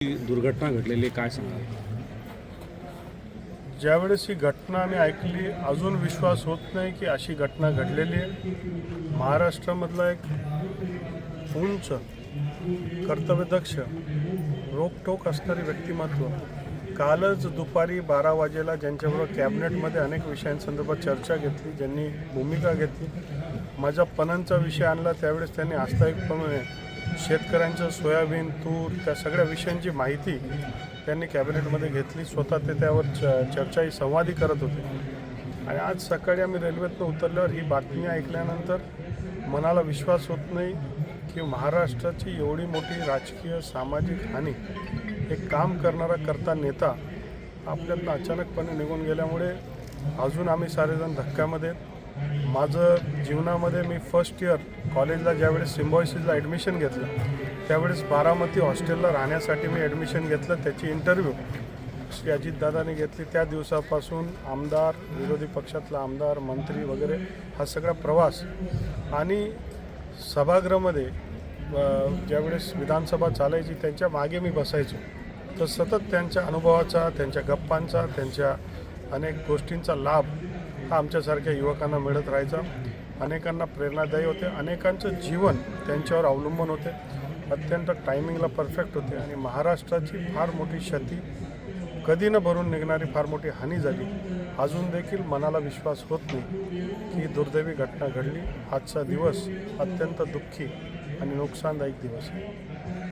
दुर्घटना घडलेली काय सांगाल? ज्यावेळेस ही घटना आम्ही ऐकली अजून विश्वास होत नाही की अशी घटना घडलेली आहे. महाराष्ट्रामधला एक उंच कर्तव्यदक्ष रोखठोक असणारी व्यक्तिमत्व कालच दुपारी 12 वाजेला ज्यांच्याबरोबर कॅबिनेटमध्ये अनेक विषयांसंदर्भात चर्चा घेतली, ज्यांनी भूमिका घेतली, माझा पणनचा विषय आणला, त्यावेळेस त्यांनी आस्थायिकपणे शेतकऱ्यांचं सोयाबीन, तूर त्या सगळ्या विषयांची माहिती त्यांनी कॅबिनेटमध्ये घेतली. स्वतः ते त्यावर चर्चाही संवादी करत होते. आणि आज सकाळी आम्ही रेल्वेतनं उतरल्यावर ही बातमी ऐकल्यानंतर मनाला विश्वास होत नाही की महाराष्ट्राची एवढी मोठी राजकीय सामाजिक हानी, एक काम करणारा करता नेता आपल्यातनं अचानकपणे निघून गेल्यामुळे अजून आम्ही सारेजण धक्क्यामध्ये. माझं जीवनामध्ये मी फर्स्ट इयर कॉलेजला ज्यावेळेस सिम्बॉयसिसला ॲडमिशन घेतलं त्यावेळेस बारामती हॉस्टेलला राहण्यासाठी मी ॲडमिशन घेतलं. त्याची इंटरव्ह्यू श्री अजितदादांनी घेतली. त्या दिवसापासून आमदार, विरोधी पक्षातला आमदार, मंत्री वगैरे हा सगळा प्रवास आणि सभागृहामध्ये ज्यावेळेस विधानसभा चालायची त्यांच्या मागे मी बसायचो. तर सतत त्यांच्या अनुभवाचा, त्यांच्या गप्पांचा, त्यांच्या अनेक गोष्टींचा लाभ हा आमच्यासारख्या युवकांना मिळत राहायचा. अनेकांना प्रेरणादायी होते, अनेकांचं जीवन त्यांच्यावर अवलंबून होते, अत्यंत टायमिंगला परफेक्ट होते. आणि महाराष्ट्राची फार मोठी क्षती, कधी न भरून निघणारी फार मोठी हानी झाली. अजून देखील मनाला विश्वास होत नाही की दुर्दैवी घटना घडली. आजचा दिवस अत्यंत दुःखी आणि नुकसानदायक दिवस आहे.